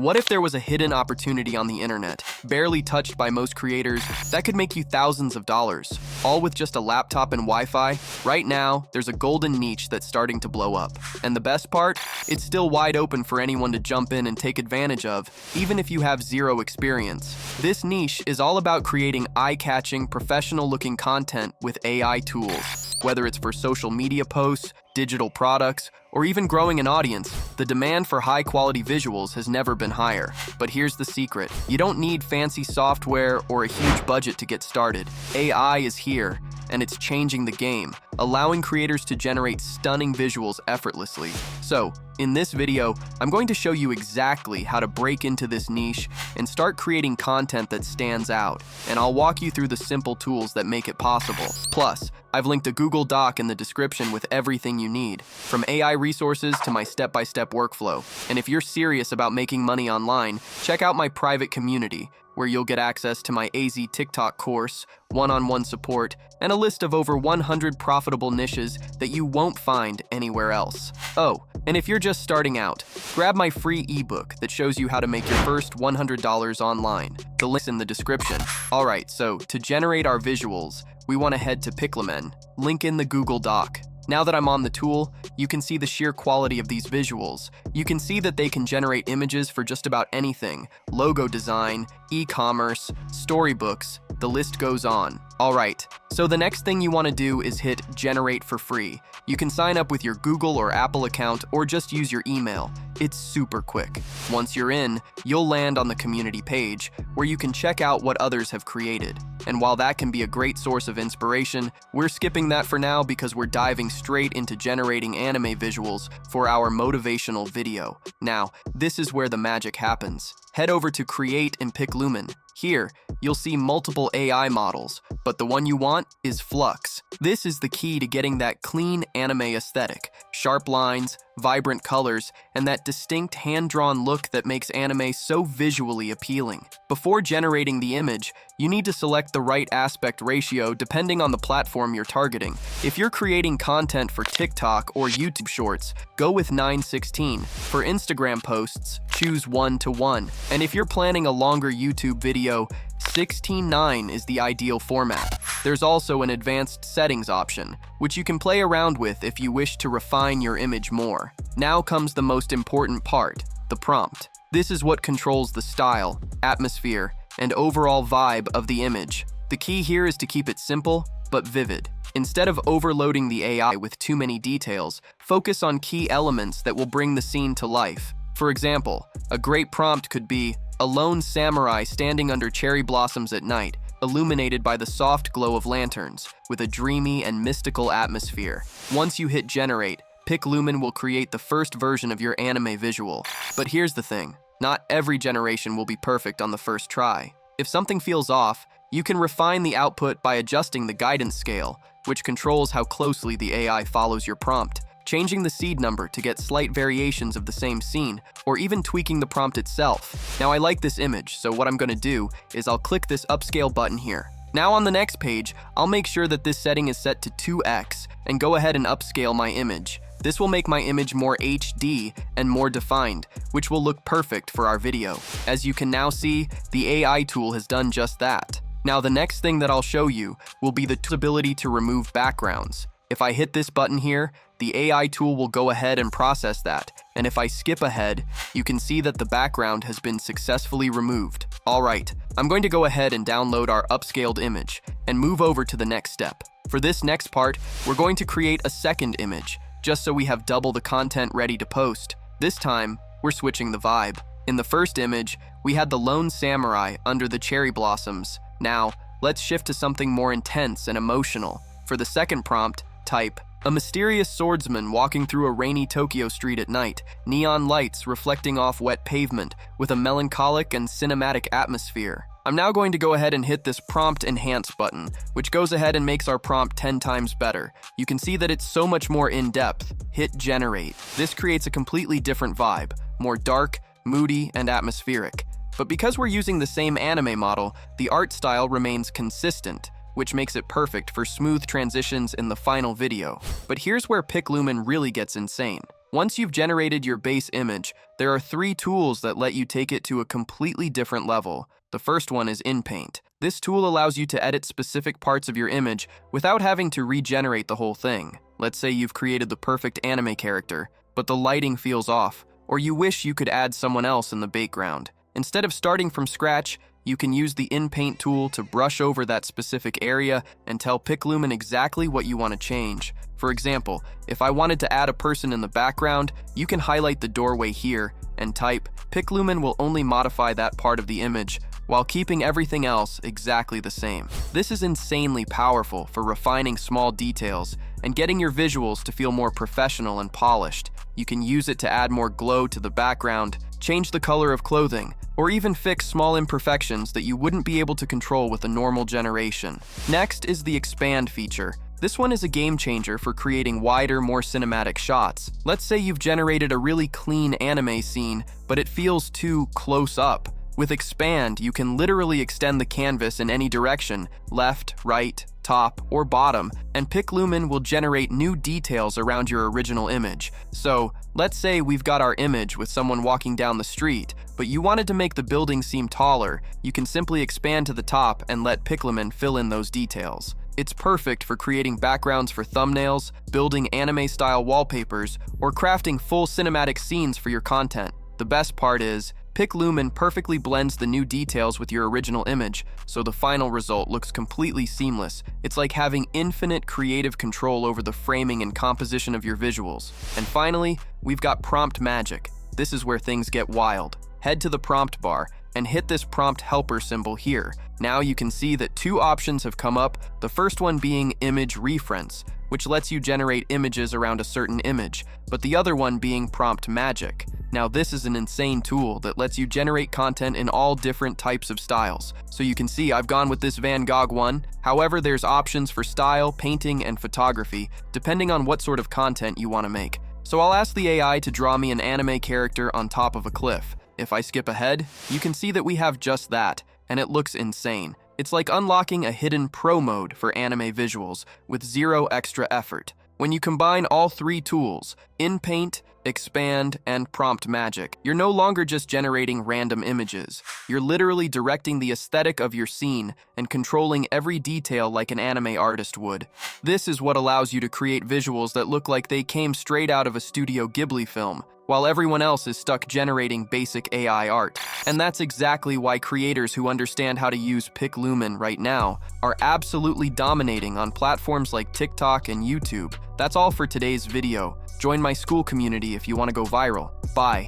What if there was a hidden opportunity on the internet, barely touched by most creators, that could make you thousands of dollars, all with just a laptop and Wi-Fi? Right now, there's a golden niche that's starting to blow up. And the best part? It's still wide open for anyone to jump in and take advantage of, even if you have zero experience. This niche is all about creating eye-catching, professional-looking content with AI tools. Whether it's for social media posts, digital products, or even growing an audience, the demand for high-quality visuals has never been higher. But here's the secret. You don't need fancy software or a huge budget to get started. AI is here, and it's changing the game, allowing creators to generate stunning visuals effortlessly. So, in this video, I'm going to show you exactly how to break into this niche and start creating content that stands out, and I'll walk you through the simple tools that make it possible. Plus, I've linked a Google Doc in the description with everything you need, from AI resources to my step-by-step workflow. And if you're serious about making money online, check out my private community, where you'll get access to my AZ TikTok course, one-on-one support, and a list of over 100 profitable niches that you won't find anywhere else. Oh, and if you're just starting out, grab my free ebook that shows you how to make your first $100 online. The link's in the description. Alright, so to generate our visuals, we want to head to PicLumen, link in the Google Doc. Now that I'm on the tool, you can see the sheer quality of these visuals. You can see that they can generate images for just about anything: logo design, e-commerce, storybooks, the list goes on. Alright, so the next thing you want to do is hit Generate for free. You can sign up with your Google or Apple account or just use your email. It's super quick. Once you're in, you'll land on the community page, where you can check out what others have created. And while that can be a great source of inspiration, we're skipping that for now because we're diving straight into generating anime visuals for our motivational video. Now, this is where the magic happens. Head over to Create in PicLumen. Here, you'll see multiple AI models, but the one you want is Flux. This is the key to getting that clean anime aesthetic, sharp lines, vibrant colors, and that distinct hand-drawn look that makes anime so visually appealing. Before generating the image, you need to select the right aspect ratio depending on the platform you're targeting. If you're creating content for TikTok or YouTube Shorts, go with 9:16. For Instagram posts, choose 1:1. And if you're planning a longer YouTube video, 16:9 is the ideal format. There's also an advanced settings option, which you can play around with if you wish to refine your image more. Now comes the most important part, the prompt. This is what controls the style, atmosphere, and overall vibe of the image. The key here is to keep it simple, but vivid. Instead of overloading the AI with too many details, focus on key elements that will bring the scene to life. For example, a great prompt could be a lone samurai standing under cherry blossoms at night, illuminated by the soft glow of lanterns, with a dreamy and mystical atmosphere. Once you hit Generate, PicLumen will create the first version of your anime visual. But here's the thing, not every generation will be perfect on the first try. If something feels off, you can refine the output by adjusting the guidance scale, which controls how closely the AI follows your prompt. Changing the seed number to get slight variations of the same scene, or even tweaking the prompt itself. Now I like this image, so what I'm going to do is I'll click this upscale button here. Now on the next page, I'll make sure that this setting is set to 2x and go ahead and upscale my image. This will make my image more HD and more defined, which will look perfect for our video. As you can now see, the AI tool has done just that. Now the next thing that I'll show you will be the ability to remove backgrounds. If I hit this button here, the AI tool will go ahead and process that, and if I skip ahead, you can see that the background has been successfully removed. Alright, I'm going to go ahead and download our upscaled image and move over to the next step. For this next part, we're going to create a second image, just so we have double the content ready to post. This time, we're switching the vibe. In the first image, we had the lone samurai under the cherry blossoms. Now, let's shift to something more intense and emotional. For the second prompt, type a mysterious swordsman walking through a rainy Tokyo street at night, neon lights reflecting off wet pavement with a melancholic and cinematic atmosphere. I'm now going to go ahead and hit this prompt enhance button, which goes ahead and makes our prompt 10 times better. You can see that it's so much more in-depth. Hit generate. This creates a completely different vibe, more dark, moody, and atmospheric. But because we're using the same anime model, the art style remains consistent, which makes it perfect for smooth transitions in the final video. But here's where PicLumen really gets insane. Once you've generated your base image, there are 3 tools that let you take it to a completely different level. The first one is InPaint. This tool allows you to edit specific parts of your image without having to regenerate the whole thing. Let's say you've created the perfect anime character, but the lighting feels off, or you wish you could add someone else in the background. Instead of starting from scratch, you can use the InPaint tool to brush over that specific area and tell PicLumen exactly what you want to change. For example, if I wanted to add a person in the background, you can highlight the doorway here and type. PicLumen will only modify that part of the image while keeping everything else exactly the same. This is insanely powerful for refining small details and getting your visuals to feel more professional and polished. You can use it to add more glow to the background, change the color of clothing, or even fix small imperfections that you wouldn't be able to control with a normal generation. Next is the Expand feature. This one is a game changer for creating wider, more cinematic shots. Let's say you've generated a really clean anime scene, but it feels too close up. With Expand, you can literally extend the canvas in any direction, left, right, top, or bottom, and PicLumen will generate new details around your original image. So, let's say we've got our image with someone walking down the street, but you wanted to make the building seem taller. You can simply expand to the top and let PicLumen fill in those details. It's perfect for creating backgrounds for thumbnails, building anime-style wallpapers, or crafting full cinematic scenes for your content. The best part is, PicLumen perfectly blends the new details with your original image, so the final result looks completely seamless. It's like having infinite creative control over the framing and composition of your visuals. And finally, we've got Prompt Magic. This is where things get wild. Head to the prompt bar and hit this prompt helper symbol here. Now you can see that 2 options have come up, the first one being Image Reference, which lets you generate images around a certain image, but the other one being Prompt Magic. Now this is an insane tool that lets you generate content in all different types of styles. So you can see I've gone with this Van Gogh one. However, there's options for style, painting, and photography, depending on what sort of content you want to make. So I'll ask the AI to draw me an anime character on top of a cliff. If I skip ahead, you can see that we have just that, and it looks insane. It's like unlocking a hidden pro mode for anime visuals with 0 extra effort. When you combine all 3 tools, InPaint, Expand, and Prompt Magic, you're no longer just generating random images. You're literally directing the aesthetic of your scene and controlling every detail like an anime artist would. This is what allows you to create visuals that look like they came straight out of a Studio Ghibli film, while everyone else is stuck generating basic AI art. And that's exactly why creators who understand how to use PicLumen right now are absolutely dominating on platforms like TikTok and YouTube. That's all for today's video. Join my school community if you want to go viral. Bye.